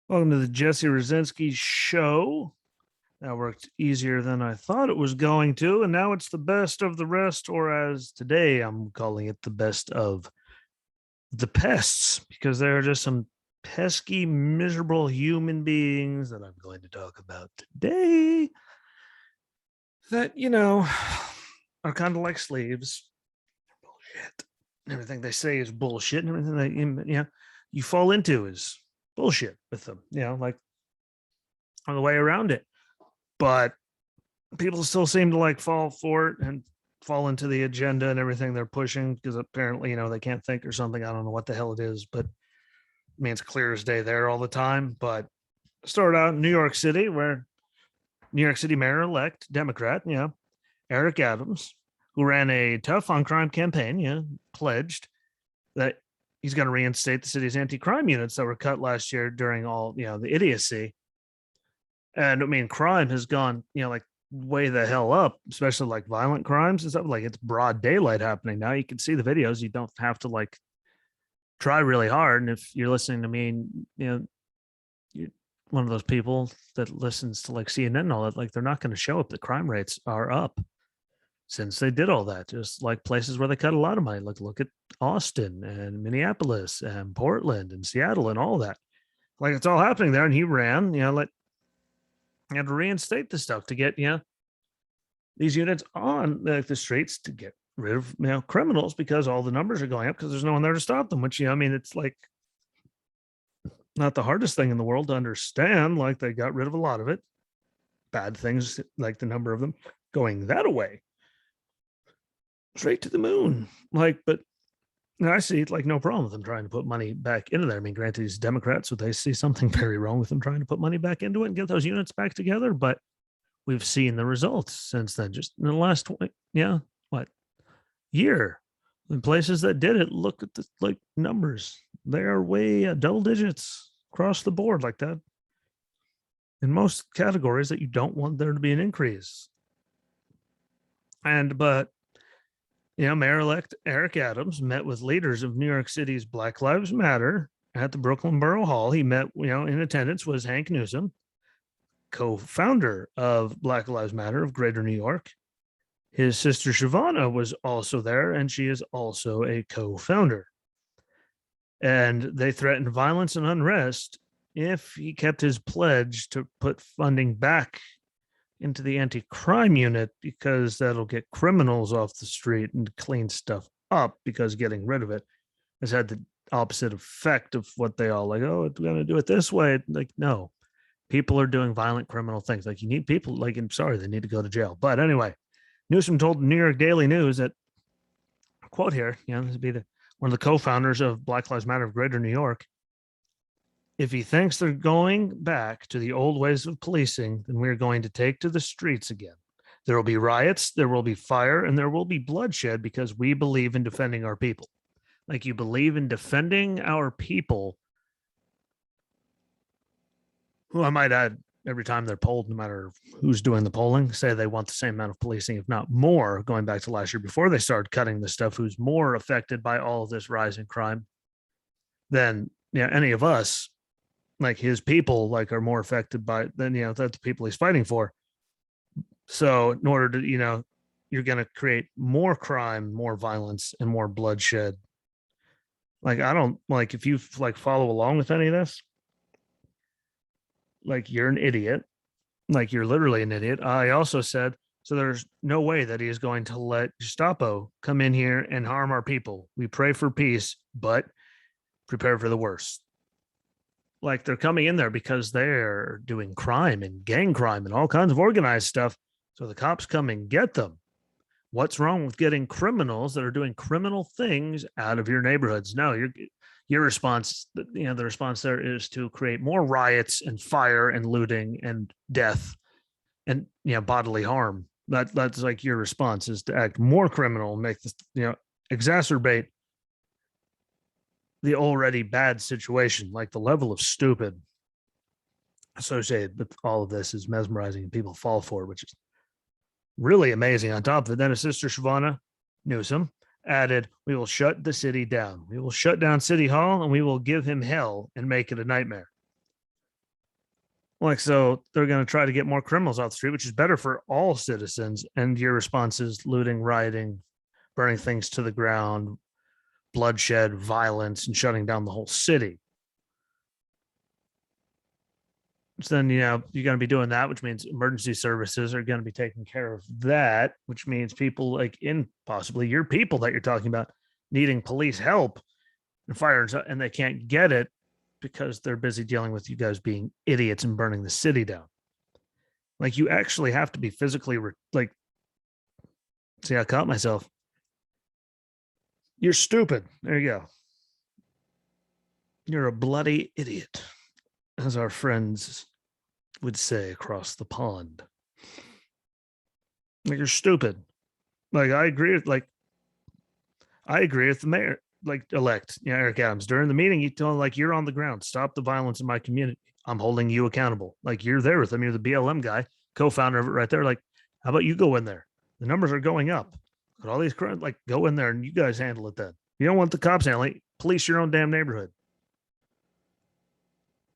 Welcome to the Jesse Rucinski show. That worked easier than I thought it was going to, and now it's the best of the rest, or as today I'm calling it, the best of the pests, because there are just some pesky, miserable human beings that I'm going to talk about today that, are kind of like slaves. Bullshit. Everything they say is bullshit, and everything you fall into is bullshit with them, like on the way around it. But people still seem to like fall for it and fall into the agenda and everything they're pushing because apparently, they can't think or something. I don't know what the hell it is, but I mean, it's clear as day there all the time. But started out in New York City, where New York City mayor elect Democrat, Eric Adams, who ran a tough on crime campaign, pledged that he's going to reinstate the city's anti-crime units that were cut last year during all, the idiocy. And I mean, crime has gone, like way the hell up, especially like violent crimes and stuff. Like it's broad daylight happening now. You can see the videos. You don't have to like try really hard. And if you're listening to me, you're one of those people that listens to like CNN and all that, like they're not going to show up. The crime rates are up since they did all that. Just like places where they cut a lot of money. Like look at Austin and Minneapolis and Portland and Seattle and all that. Like it's all happening there. And he ran, like you had to reinstate the stuff to get these units on the streets to get rid of criminals because all the numbers are going up because there's no one there to stop them. Which I mean, it's like not the hardest thing in the world to understand. Like they got rid of a lot of it, bad things like the number of them going that away, straight to the moon. Like, but I see like no problem with them trying to put money back into there. I mean, granted, these Democrats, so they see something very wrong with them trying to put money back into it and get those units back together. But we've seen the results since then, just in the last 20, year. In places that did it, look at the like numbers. They are way double digits across the board like that. In most categories that you don't want there to be an increase. But Mayor-elect Eric Adams met with leaders of New York City's Black Lives Matter at the Brooklyn Borough Hall. He met, in attendance was Hank Newsom, co-founder of Black Lives Matter of Greater New York. His sister Shavana was also there, and she is also a co-founder. And they threatened violence and unrest if he kept his pledge to put funding back into the anti-crime unit because that'll get criminals off the street and clean stuff up because getting rid of it has had the opposite effect of what they all like, oh, we're going to do it this way. Like, no, people are doing violent criminal things. Like you need people like, I'm sorry, they need to go to jail. But anyway, Newsom told the New York Daily News that, quote here, this would be one of the co-founders of Black Lives Matter of Greater New York. If he thinks they're going back to the old ways of policing, then we're going to take to the streets again. There will be riots, there will be fire, and there will be bloodshed because we believe in defending our people. Like you believe in defending our people, who I might add, every time they're polled, no matter who's doing the polling, say they want the same amount of policing, if not more, going back to last year before they started cutting the stuff, who's more affected by all of this rise in crime than any of us. Like his people like are more affected by than that the people he's fighting for. So in order to you're going to create more crime, more violence, and more bloodshed. Like I don't like if you like follow along with any of this, like you're an idiot. Like you're literally an idiot. I also said so. There's no way that he is going to let Gestapo come in here and harm our people. We pray for peace, but prepare for the worst. Like they're coming in there because they're doing crime and gang crime and all kinds of organized stuff. So the cops come and get them. What's wrong with getting criminals that are doing criminal things out of your neighborhoods? No, your response, the response there is to create more riots and fire and looting and death and bodily harm. That's like your response is to act more criminal, make this exacerbate the already bad situation. Like the level of stupid associated with all of this is mesmerizing and people fall for it, which is really amazing. On top of it, then his sister Shavana Newsom added, we will shut the city down. We will shut down City Hall and we will give him hell and make it a nightmare. Like, so they're going to try to get more criminals off the street, which is better for all citizens. And your response is looting, rioting, burning things to the ground, bloodshed, violence, and shutting down the whole city. So then, you're going to be doing that, which means emergency services are going to be taking care of that, which means people like in possibly your people that you're talking about needing police help and fire, and they can't get it because they're busy dealing with you guys being idiots and burning the city down. Like, you actually have to be physically like, see, I caught myself. You're stupid. There you go. You're a bloody idiot, as our friends would say across the pond. Like, you're stupid. Like, I agree with the mayor, like elect, Eric Adams. During the meeting, you tell him, like, you're on the ground. Stop the violence in my community. I'm holding you accountable. Like, you're there with him. You're the BLM guy, co-founder of it right there. Like, how about you go in there? The numbers are going up. But all these crimes, like, go in there and you guys handle it then. You don't want the cops handling it. Police your own damn neighborhood.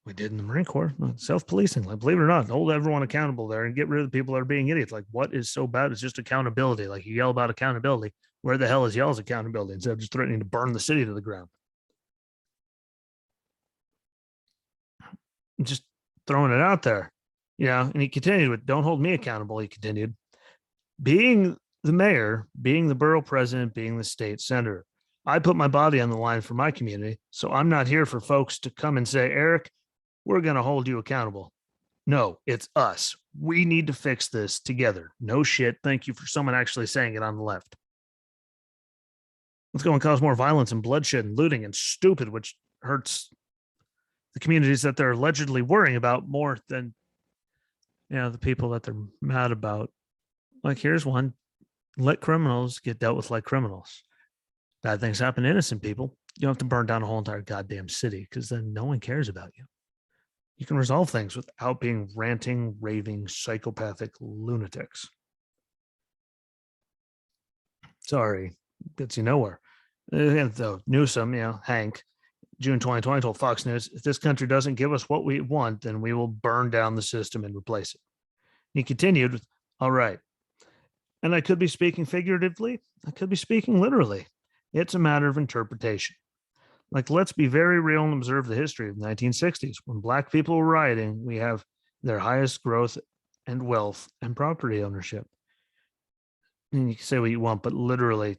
We did in the Marine Corps, self-policing. Like, believe it or not, hold everyone accountable there and get rid of the people that are being idiots. Like, what is so bad? It's just accountability. Like, you yell about accountability. Where the hell is y'all's accountability instead of just threatening to burn the city to the ground? Just throwing it out there. And he continued with, don't hold me accountable. He continued, being the mayor, being the borough president, being the state senator, I put my body on the line for my community. So I'm not here for folks to come and say, Eric, we're going to hold you accountable. No, it's us. We need to fix this together. No shit. Thank you for someone actually saying it on the left. Let's go and cause more violence and bloodshed and looting and stupid, which hurts the communities that they're allegedly worrying about more than the people that they're mad about. Like, here's one: let criminals get dealt with like criminals. Bad things happen to innocent people. You don't have to burn down a whole entire goddamn city, because then no one cares about you. You can resolve things without being ranting, raving, psychopathic lunatics. Sorry, gets you nowhere. And though Newsom, Hank, June 2020 told Fox News, if this country doesn't give us what we want, then we will burn down the system and replace it. He continued with, all right. And I could be speaking figuratively. I could be speaking literally. It's a matter of interpretation. Like, let's be very real and observe the history of the 1960s. When Black people were rioting, we have their highest growth and wealth and property ownership. And you can say what you want, but literally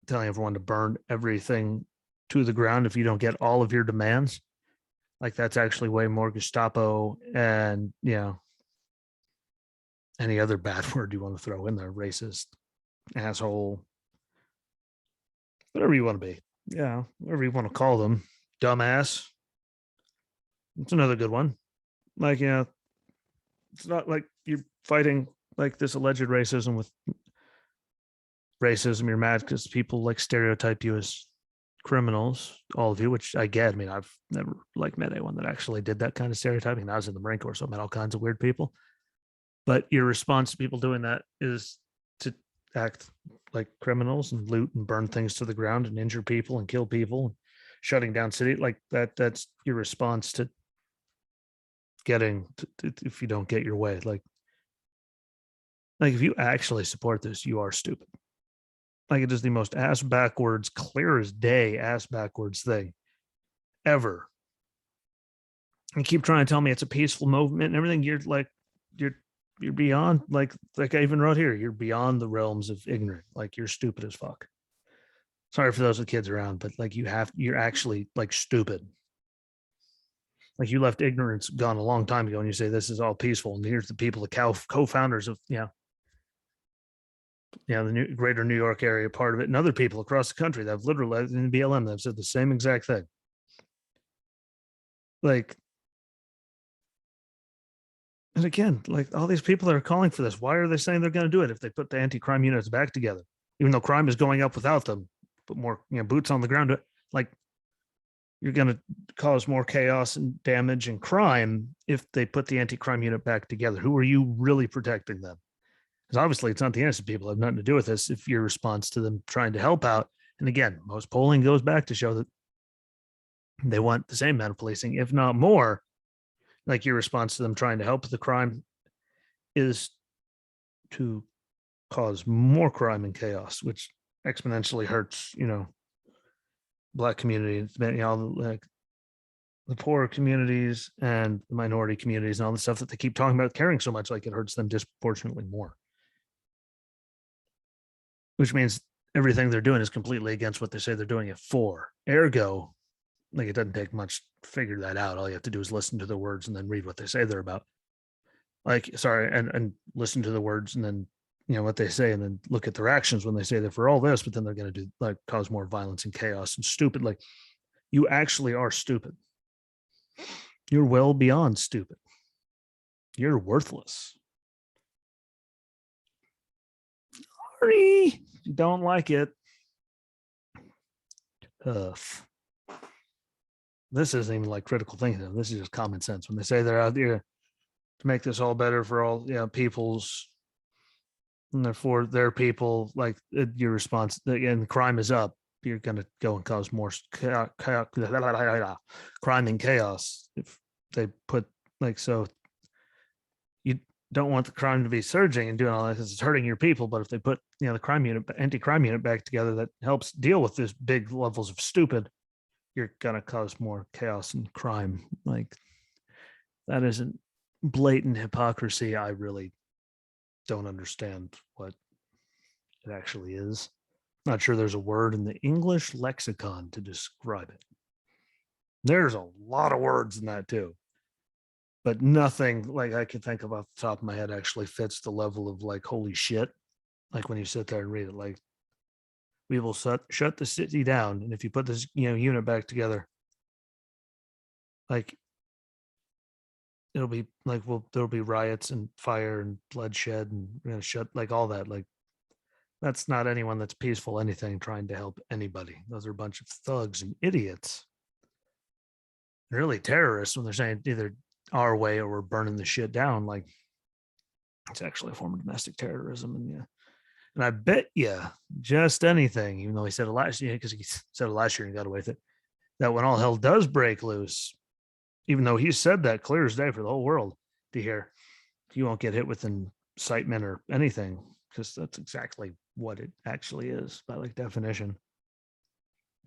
telling everyone to burn everything to the ground if you don't get all of your demands, like, that's actually way more Gestapo and any other bad word you want to throw in there, racist, asshole, whatever you want to be, whatever you want to call them, dumbass. It's another good one. Like, it's not like you're fighting like this alleged racism with racism. You're mad because people like stereotype you as criminals, all of you, which I get. I mean, I've never like met anyone that actually did that kind of stereotyping. I was in the Marine Corps, so I met all kinds of weird people. But your response to people doing that is to act like criminals and loot and burn things to the ground and injure people and kill people and shutting down city like that. That's your response to getting if you don't get your way. Like if you actually support this, you are stupid. Like, it is the most ass backwards, clear as day ass backwards thing ever. You keep trying to tell me it's a peaceful movement and everything. You're beyond, like I even wrote here, you're beyond the realms of ignorant. Like, you're stupid as fuck. Sorry for those with kids around, but like, you're actually like stupid. Like, you left ignorance gone a long time ago and you say this is all peaceful. And here's the people, the co-founders of, the greater New York area part of it, and other people across the country that have literally in the BLM that have said the same exact thing. Like, and again, like, all these people that are calling for this, why are they saying they're going to do it if they put the anti-crime units back together? Even though crime is going up without them, put more boots on the ground. Like, you're going to cause more chaos and damage and crime if they put the anti-crime unit back together. Who are you really protecting them? Because obviously it's not the innocent people that have nothing to do with this if your response to them trying to help out. And again, most polling goes back to show that they want the same amount of policing, if not more. Like your response to them trying to help the crime is to cause more crime and chaos, which exponentially hurts, black communities, like the poorer communities and the minority communities and all the stuff that they keep talking about caring so much, like it hurts them disproportionately more. Which means everything they're doing is completely against what they say they're doing it for. Ergo, like it doesn't take much to figure that out. All you have to do is listen to the words and then read what they say they're about. Like, sorry, and listen to the words and then what they say and then look at their actions when they say they're for all this, but then they're going to do like cause more violence and chaos and stupid. Like you actually are stupid. You're well beyond stupid. You're worthless. Sorry, if you don't like it. Tough. This isn't even like critical thinking. This is just common sense. When they say they're out there to make this all better for all peoples, and therefore their people, like your response, and crime is up, you're going to go and cause more crime and chaos if they put so you don't want the crime to be surging and doing all that because it's hurting your people. But if they put the crime unit, anti-crime unit back together that helps deal with this big levels of stupid, you're going to cause more chaos and crime. Like that isn't blatant hypocrisy. I really don't understand what it actually is. Not sure there's a word in the English lexicon to describe it. There's a lot of words in that too, but nothing like I can think of off the top of my head actually fits the level of like holy shit. Like when you sit there and read it, like we will shut the city down, and if you put this unit back together, like it'll be like there'll be riots and fire and bloodshed and shut like all that. Like that's not anyone that's peaceful anything trying to help anybody. Those are a bunch of thugs and idiots. They're really terrorists when they're saying either our way or we're burning the shit down. Like it's actually a form of domestic terrorism. And I bet you just anything, even though he said it last year, because he said it last year and got away with it, that when all hell does break loose, even though he said that clear as day for the whole world to hear, you won't get hit with incitement or anything, because that's exactly what it actually is by like definition.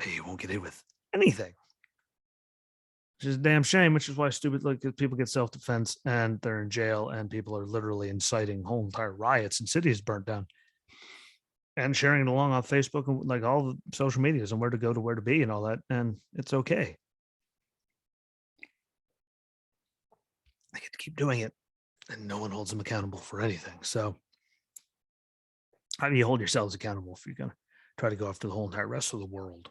You won't get hit with anything, which is a damn shame, which is why stupid like people get self-defense and they're in jail and people are literally inciting whole entire riots and cities burnt down and sharing it along on Facebook and like all the social medias and where to go to where to be and all that. And it's okay. They get to keep doing it and no one holds them accountable for anything. So how do you hold yourselves accountable if you're going to try to go after the whole entire rest of the world?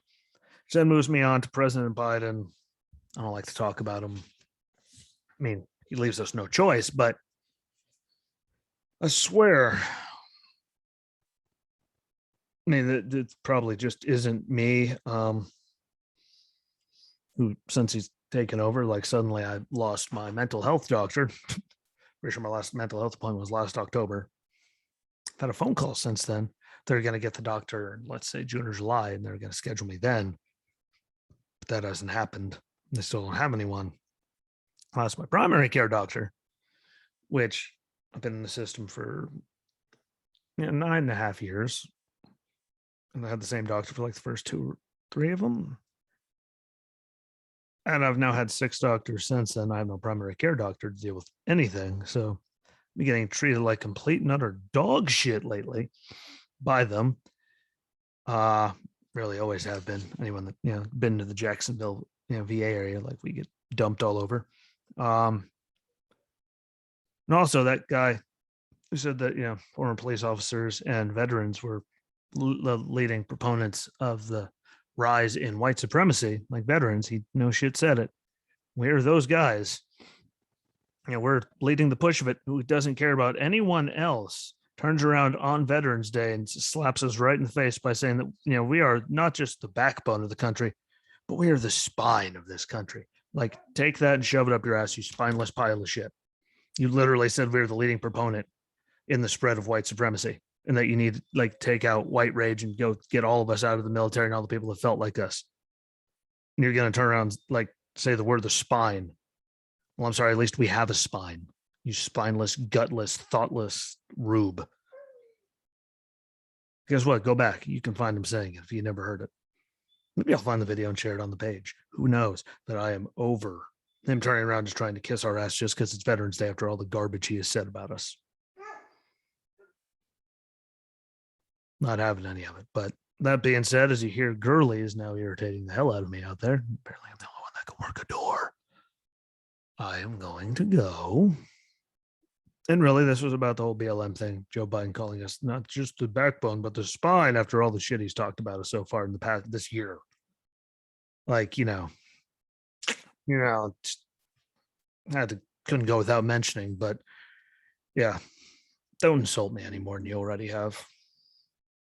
Which then moves me on to President Biden. I don't like to talk about him. I mean, he leaves us no choice, but I swear, I mean, it probably just isn't me who, since he's taken over, like suddenly I lost my mental health doctor. Pretty sure my last mental health appointment was last October. I've had a phone call since then. They're going to get the doctor, let's say June or July, and they're going to schedule me then. But that hasn't happened. They still don't have anyone. I lost my primary care doctor, which I've been in the system for 9.5 years. And I had the same doctor for like the first 2 or 3 of them. And I've now had 6 doctors since then. I have no primary care doctor to deal with anything. So I'm getting treated like complete and utter dog shit lately by them. Really always have been. Anyone that been to the Jacksonville VA area, like we get dumped all over. And also that guy who said that former police officers and veterans were the leading proponents of the rise in white supremacy, like veterans. He no shit said it. We're those guys. We're leading the push of it. Who doesn't care about anyone else turns around on Veterans Day and slaps us right in the face by saying that we are not just the backbone of the country, but we are the spine of this country. Like, take that and shove it up your ass, you spineless pile of shit. You literally said we're the leading proponent in the spread of white supremacy, and that you need like take out white rage and go get all of us out of the military and all the people that felt like us. And you're going to turn around and like say the word the spine Well, I'm sorry, at least we have a spine. You spineless, gutless, thoughtless rube. Guess what? Go back. You can find him saying it if you never heard it. Maybe I'll find the video and share it on the page. Who knows that I am over him turning around just trying to kiss our ass just because it's Veterans Day after all the garbage he has said about us. Not having any of it. But that being said, as you hear, Gurley is now irritating the hell out of me out there. Apparently, I'm the only one that can work a door. I am going to go. And really, this was about the whole BLM thing. Joe Biden calling us not just the backbone, but the spine after all the shit he's talked about us so far in the past this year. Like, couldn't go without mentioning, but yeah, don't insult me any more than you already have.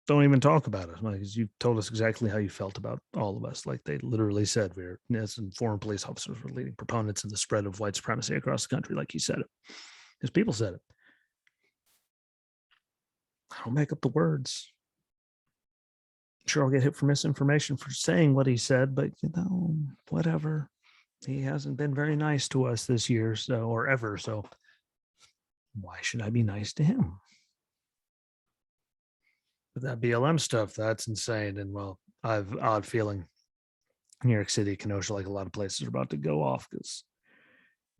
Don't even talk about it. Like, you told us exactly how you felt about all of us. Like they literally said, we're, as former police officers, were leading proponents in the spread of white supremacy across the country. Like he said it. His people said it. I don't make up the words. Sure, I'll get hit for misinformation for saying what he said, but whatever. He hasn't been very nice to us this year, so or ever. So why should I be nice to him? But that BLM stuff, that's insane. And well, I have an odd feeling New York City, Kenosha, like a lot of places are about to go off because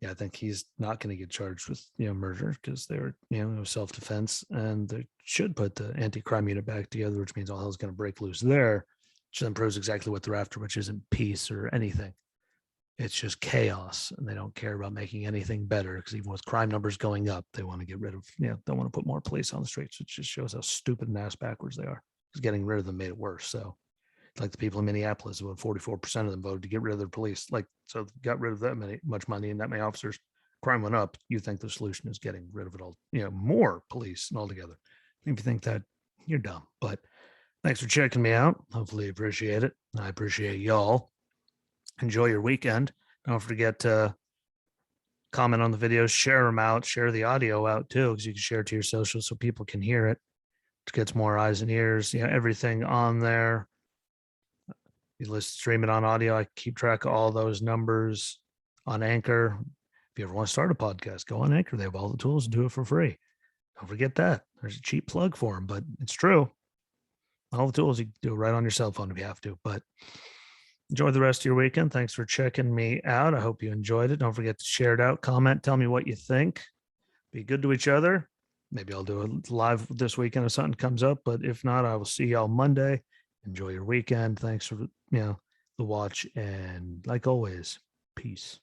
I think he's not going to get charged with murder because they're self-defense, and they should put the anti-crime unit back together, which means all hell's going to break loose there, which then proves exactly what they're after, which isn't peace or anything. It's just chaos, and they don't care about making anything better because even with crime numbers going up, they want to get rid of they want to put more police on the streets, which just shows how stupid and ass backwards they are. Because getting rid of them made it worse. So like the people in Minneapolis, about 44% of them voted to get rid of their police. Like, so got rid of that much money and that many officers. Crime went up. You think the solution is getting rid of it all, more police altogether. If you think that, you're dumb. But thanks for checking me out. Hopefully you appreciate it. I appreciate y'all. Enjoy your weekend. Don't forget to comment on the videos, share them out, share the audio out too, because you can share it to your socials so people can hear it. It gets more eyes and ears, everything on there. You listen, stream it on audio. I keep track of all those numbers on Anchor. If you ever want to start a podcast, go on Anchor. They have all the tools to do it for free. Don't forget that. There's a cheap plug for them, but it's true. All the tools, you can do it right on your cell phone if you have to. But enjoy the rest of your weekend. Thanks for checking me out. I hope you enjoyed it. Don't forget to share it out, comment, tell me what you think. Be good to each other. Maybe I'll do a live this weekend if something comes up. But if not, I will see y'all Monday. Enjoy your weekend. Thanks for the watch, and like always, peace.